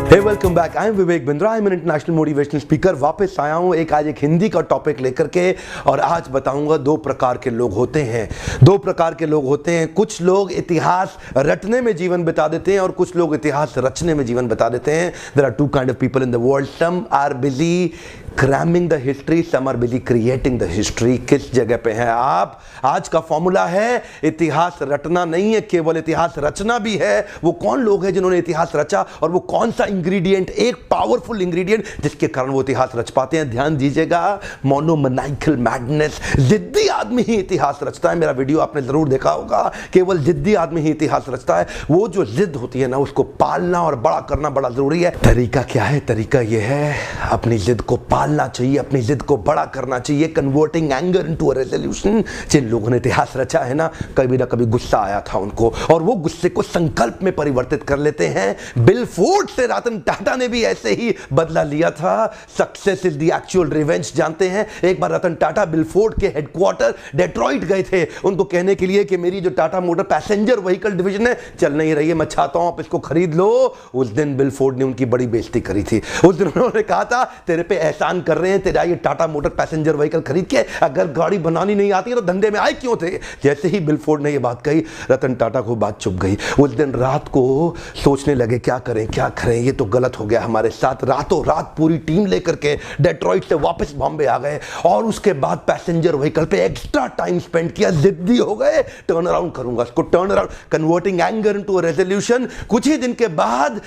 Hey welcome back, I am Vivek Bindra, I am an international motivational speaker. वापस आया हूं आज एक हिंदी का टॉपिक लेकर के, और आज बताऊंगा दो प्रकार के लोग होते हैं। दो प्रकार के लोग होते हैं। कुछ लोग इतिहास रटने में जीवन बिता देते हैं और कुछ लोग इतिहास रचने में जीवन बिता देते हैं। There are two kind of people in the world. Some are busy cramming the history, some are busy creating the history. किस जगह पे हैं आप? आज का फॉर्मूला है इतिहास रटना नहीं है, केवल इतिहास रचना भी है। वो कौन लोग हैं जिन्होंने इतिहास रचा, और वो कौन सा इंग्रेडिएंट, एक पावरफुल इंग्रेडिएंट जिसके कारण वो इतिहास रच पाते हैं। ध्यान दीजिएगा, मोनोमैनिकल मैडनेस। जिद्दी आदमी ही इतिहास रचता है। मेरा वीडियो आपने जरूर देखा होगा। केवल जिद्दी आदमी ही इतिहास रचता है। वो जो जिद होती है ना, उसको पालना और बड़ा करना बड़ा जरूरी है। तरीका क्या है? तरीका ये है, अपनी जिद को पालना चाहिए, अपनी जिद को बड़ा करना चाहिए। Converting anger into a resolution. जिन लोगों ने इतिहास रचा है ना, कभी ना कभी गुस्सा आया था उनको, और वो गुस्से को संकल्प में परिवर्तित कर लेते हैं। बिल फोर्ड से रतन टाटा ने भी ऐसे ही बदला लिया था। Success is the actual revenge. जानते हैं, एक बार रतन टाटा बिल फोर्ड के हेडक्वार्टर डेट्रॉइट गए थे उनको कहने के लिए कि मेरी जो Tata motor passenger vehicle division है चल नहीं रही है, मैं चाहता हूं आप इसको खरीद लो। उस दिन बिल फोर्ड ने उनकी बड़ी बेइज्जती करी थी। उस दिन उन्होंने कहा था, तेरे पे एहसान कर रहे हैं, तेरा ये टाटा मोटर पैसेंजर व्हीकल खरीद के, अगर गाड़ी बनानी नहीं आती है तो धंधे में आए क्यों थे। जैसे ही बिल फोर्ड ने ये बात कही, रतन टाटा को बात चुप गई। उस दिन रात को सोचने लगे, क्या करें क्या करें, ये तो गलत हो गया हमारे साथ। रातों रात पूरी टीम लेकर के डेट्रॉइट से वापस बॉम्बे आ गए, और उसके बाद पैसेंजर व्हीकल पे एक्स्ट्रा टाइम स्पेंड किया। जिद्दी हो गए, टर्न अराउंड करूंगा इसको, turn around, converting anger into a resolution. कुछ ही दिन के बाद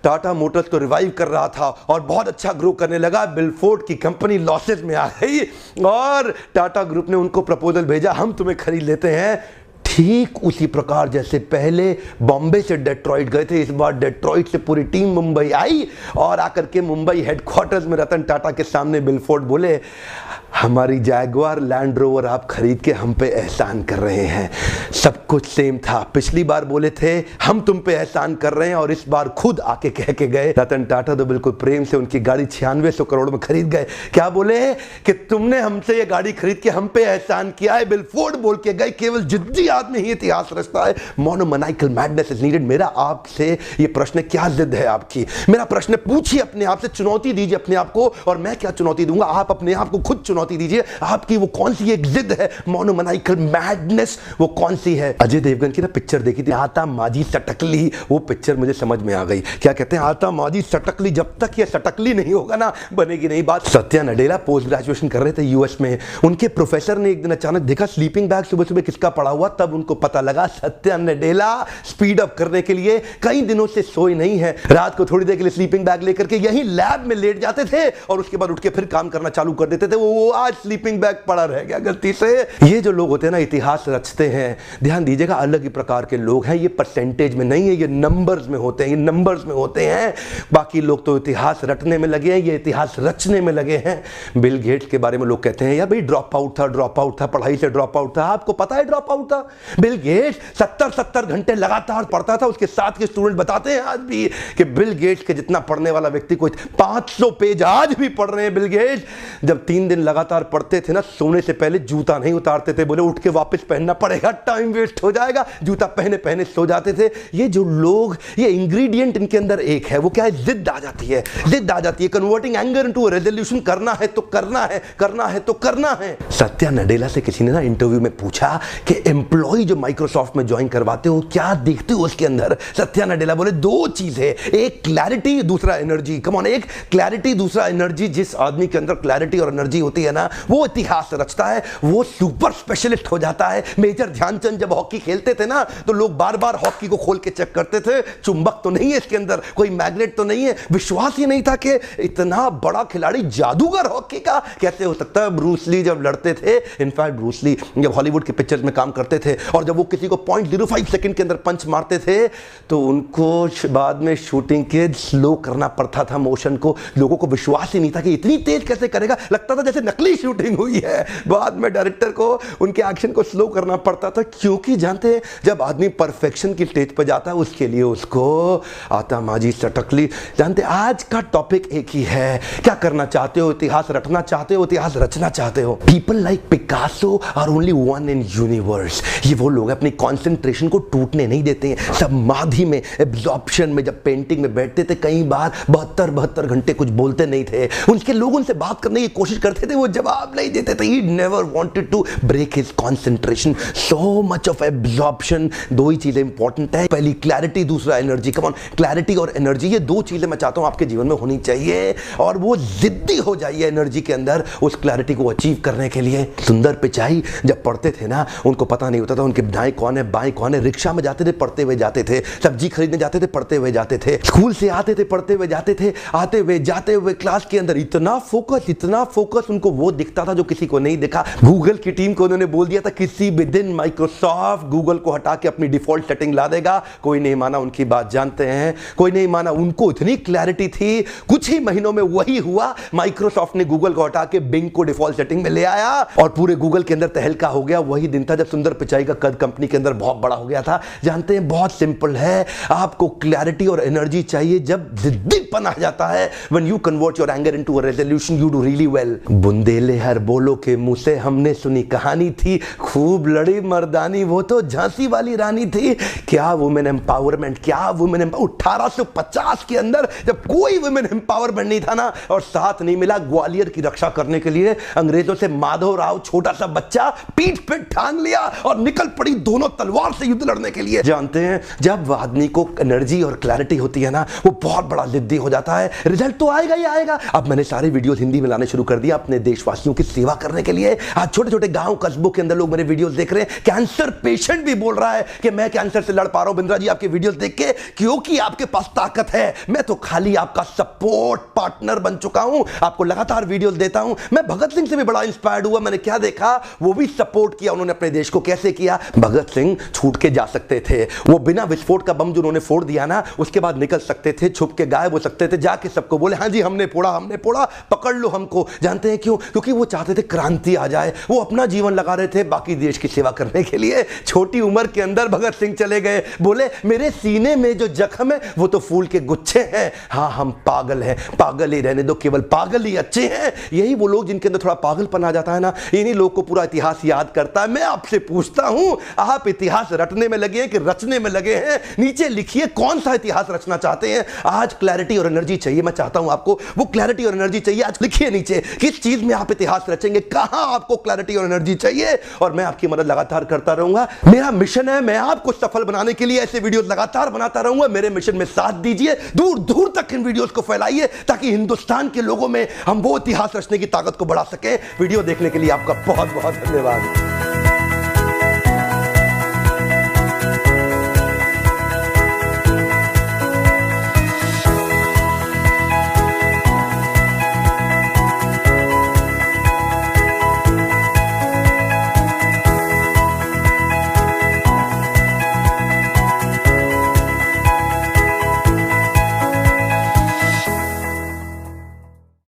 टाटा मोटर्स तो रिवाइव कर रहा था और बहुत अच्छा ग्रो करने लगा। बिल फोर्ड की कंपनी लॉसेस में आ गई, और टाटा ग्रुप ने उनको प्रपोजल भेजा, हम तुम्हें खरीद लेते हैं। ठीक उसी प्रकार जैसे पहले बॉम्बे से डेट्रॉइट गए थे, इस बार डेट्रॉइट से पूरी टीम मुंबई आई, और आकर के मुंबई हेडक्वार्टर्स में रतन टाटा के सामने बिल फोर्ड बोले, हमारी जैगुआर लैंड रोवर आप खरीद के हम पे एहसान कर रहे हैं। सब कुछ सेम था। पिछली बार बोले थे हम तुम पे एहसान कर रहे हैं, और इस बार खुद आके कह के गए। रतन टाटा तो बिल्कुल प्रेम से उनकी गाड़ी 9600 करोड़ में खरीद गए। क्या बोले कि तुमने हमसे ये गाड़ी खरीद के हम पे एहसान किया है। बिल फोर्ड बोल के गए, केवल जिद्दी आदमी ही इतिहास रचता है। मोनोमैनिकल मैडनेस इज नीडेड। मेरा आपसे ये प्रश्न, क्या जिद है आपकी? मेरा प्रश्न पूछिए अपने आप से, चुनौती दीजिए अपने आप को, और मैं क्या चुनौती दूंगा, आप अपने आप को खुद चुनौती दीजिए। आपकी वो कौन सी एक जिद है, मोनोमैनिकल मैडनेस, वो कौन सी है? अजय देवगन की ना पिक्चर देखी थी, आता माजी सटकली। वो पिक्चर मुझे समझ में आ गई। क्या कहते हैं, आता माजी सटकली, जब तक ये सटकली नहीं होगा ना, बनेगी नहीं बात। सत्या नडेला पोस्ट ग्रेजुएशन कर रहे थे यूएस में। उनके प्रोफेसर ने एक दिन अचानक देखा स्लीपिंग बैग सुबह सुबह किसका पड़ा हुआ, तब उनको पता लगा सत्या नडेला स्पीड अप करने के लिए कई दिनों से सोए नहीं है। रात को थोड़ी देर के लिए स्लीपिंग बैग लेकर के यही लैब में लेट जाते थे, और उसके बाद उठ के फिर काम करना चालू कर देते थे। वो आज स्लीपिंग बैग पड़ा रह गया गलती से। ये जो लोग होते हैं ना, इतिहास रचते हैं, ध्यान दीजिएगा, अलग ही प्रकार के लोग हैं। ये परसेंटेज में नहीं है, ये नंबर्स में होते हैं, ये नंबर्स में होते हैं। बाकी लोग तो इतिहास रटने में लगे हैं, ये इतिहास रचने में लगे हैं। बिल गेट्स के बारे में लोग कहते हैं, यार भाई ड्रॉप आउट था, पढ़ाई से ड्रॉप आउट था। आपको पता है ड्रॉप आउट था? बिल गेट्स 70 घंटे लगातार पढ़ता था। उसके साथ के स्टूडेंट बताते हैं आज भी कि बिल गेट्स के जितना पढ़ने वाला व्यक्ति कोई 500 पेज आज भी पढ़ रहे हैं बिल गेट्स। जब 3 दिन लगातार पढ़ते थे ना, सोने से पहले जूता नहीं उतारते थे, बोले उठ के वापस पहनना पड़ेगा, टाइम वेस्ट हो जाएगा। जूता पहने पहने सो जाते थे। ये जो लोग, ये इंग्रेडिएंट इनके अंदर एक है, वो क्या है? जिद आ जाती है, जिद आ जाती है। Converting anger into a resolution. करना है तो करना है, करना है तो करना है। सत्या नडेला से किसी ने ना इंटरव्यू में पूछा कि एम्प्लॉय जो माइक्रोसॉफ्ट में ज्वाइन करवाते हो, क्या देखते हो उसके अंदर? सत्या नडेला बोले, दो चीज है, एक क्लैरिटी, दूसरा एनर्जी। कम ऑन, एक क्लैरिटी, दूसरा एनर्जी। जिस आदमी के अंदर क्लैरिटी और एनर्जी होती है ना, वो इतिहास रचता है, वो सुपर स्पेशलिस्ट हो जाता है। मेजर ध्यानचंद जब हॉकी खेलते थे ना, तो लोग बार बार हॉकी को खोल के चेक करते थे, चुंबक तो नहीं है इसके अंदर, कोई मैग्नेट तो नहीं है। विश्वास ही नहीं था कि इतना बड़ा खिलाड़ी, जादूगर हॉकी का कैसे हो सकता है। ब्रूस ली जब लड़ते थे, इनफैक्ट ब्रूस ली जब हॉलीवुड के पिक्चर्स में काम करते थे, और जब वो किसी को 0.05 सेकंड के अंदर पंच मारते थे, तो उनको बाद में शूटिंग के स्लो करना पड़ता था मोशन को। लोगों को विश्वास ही नहीं था कि इतनी तेज कैसे करेगा, लगता था जैसे नकली पतली शूटिंग हुई है। बाद में डायरेक्टर को उनके एक्शन को स्लो करना पड़ता था, क्योंकि जानते हैं जब आदमी परफेक्शन की स्टेज पर जाता है उसके लिए उसको आता माजी सटकली। जानते आज का टॉपिक एक ही है, क्या करना चाहते हो, इतिहास रटना चाहते हो, इतिहास रचना चाहते हो। People like Picasso are only one in universe. ये वो लोग अपनी कॉन्सेंट्रेशन को टूटने नहीं देते हैं। समाधि में, एब्जॉर्प्शन में जब पेंटिंग में बैठते थे कई बार 72 घंटे कुछ बोलते नहीं थे। उनके लोग उनसे बात करने की कोशिश करते थे, वो जवाब नहीं देते थे। He never wanted to break his concentration. So much of absorption। दो ही चीजें इंपॉर्टेंट है, पहली क्लैरिटी, दूसरा एनर्जी। कम ऑन, क्लैरिटी और एनर्जी, ये दो चीजें मैं चाहता हूं आपके जीवन में होनी चाहिए, और वो जिद्दी हो जाइए एनर्जी के अंदर उस क्लैरिटी को अचीव करने के लिए। सुंदर पिचाई जब पढ़ते थे ना, उनको पता नहीं होता था उनके दाएं कौन है बाएं कौन है। रिक्शा में जाते थे पढ़ते हुए जाते थे, सब्जी खरीदने जाते थे पढ़ते हुए जाते थे, स्कूल से आते थे पढ़ते हुए जाते थे, आते हुए जाते हुए क्लास के अंदर इतना फोकस उनको वो दिखता था जो किसी को नहीं दिखा। गूगल की टीम को उन्होंने बोल दिया था किसी भी दिन माइक्रोसॉफ्ट गूगल को हटा के अपनी डिफॉल्ट सेटिंग ला देगा। कोई नहीं माना उनकी बात, जानते हैं कोई नहीं माना। उनको इतनी क्लैरिटी थी, कुछ ही महीनों में वही हुआ। माइक्रोसॉफ्ट ने गूगल को हटा के बिंग को डिफॉल्ट सेटिंग में ले आया और पूरे गूगल के अंदर तहलका हो गया। वही दिन था जब सुंदर पिचाई का कद कंपनी के अंदर बहुत बड़ा हो गया था। जानते हैं बहुत सिंपल है, आपको क्लैरिटी और एनर्जी चाहिए जब जिद्दीपन आ जाता है। When you convert your anger into a resolution you do really well. बुंदेले हर बोलो के मुंह से हमने सुनी कहानी थी, खूब लड़ी मर्दानी वो तो झांसी वाली रानी थी। क्या वुमेन एम्पावरमेंट, क्या वुमेन 1850 के अंदर जब कोई वुमेन एम्पावरमेंट नहीं था ना, और साथ नहीं मिला ग्वालियर की रक्षा करने के लिए अंग्रेजों से माधव राव छोटा सा बच्चा पीठ पे ठान लिया और निकल पड़ी दोनों तलवार से युद्ध लड़ने के लिए। जानते हैं जब आदमी को एनर्जी और क्लैरिटी होती है ना, वो बहुत बड़ा जिद्दी हो जाता है। रिजल्ट तो आएगा ही आएगा। अब मैंने सारे वीडियोस हिंदी में लाने शुरू कर दिया अपने देशवासियों की सेवा करने के लिए। आज छोटे छोटे गांव कस्बों के अंदर लोग मेरे वीडियोस देख रहे हैं। कैंसर पेशेंट भी बोल रहा है कि मैं कैंसर से लड़ पा रहा हूं बिंद्रा जी आपके वीडियोस देख के, क्योंकि आपके पास ताकत है। मैं तो खाली आपका सपोर्ट पार्टनर बन चुका हूं, आपको लगातार वीडियोस देता हूं। मैं भगत सिंह से भी बड़ा इंस्पायर्ड हुआ। मैंने क्या देखा, वो भी सपोर्ट किया उन्होंने अपने देश को। कैसे किया? भगत सिंह छूट के जा सकते थे, वो बिना विस्फोट का बम जो उन्होंने फोड़ दिया ना, उसके बाद निकल सकते थे, छुप के गायब हो सकते थे, जाके सबको बोले हाँ जी हमने फोड़ा, पकड़ लो हमको। जानते हैं क्यों? क्योंकि वो चाहते थे क्रांति आ जाए। वो अपना जीवन लगा रहे थे बाकी देश की सेवा करने के लिए। छोटी उम्र के अंदर भगत सिंह चले गए, बोले मेरे सीने में जो जख्म है वो तो फूल के गुच्छे हैं। हाँ हम पागल हैं, पागल ही रहने दो, केवल पागल ही अच्छे हैं। यही वो लोग जिनके अंदर थोड़ा पागलपन आ जाता है ना, इन्हीं लोग को पूरा इतिहास याद करता है। मैं आपसे पूछता हूं, आप इतिहास रटने में लगे हैं कि रचने में लगे हैं? नीचे लिखिए कौन सा इतिहास रचना चाहते हैं। आज क्लैरिटी और एनर्जी चाहिए, मैं चाहता हूं आपको वो क्लैरिटी और एनर्जी चाहिए। आज लिखिए नीचे किस चीज में आप इतिहास रचेंगे, कहां आपको क्लैरिटी और एनर्जी चाहिए, और मैं आपकी मदद लगातार करता रहूंगा। मेरा मिशन है, मैं आपको सफल बनाने के लिए ऐसे वीडियोस लगातार बनाता रहूंगा। मेरे मिशन में साथ दीजिए, दूर दूर तक इन वीडियोस को फैलाइए ताकि हिंदुस्तान के लोगों में हम वो इतिहास रचने की ताकत को बढ़ा सके। वीडियो देखने के लिए आपका बहुत बहुत धन्यवाद।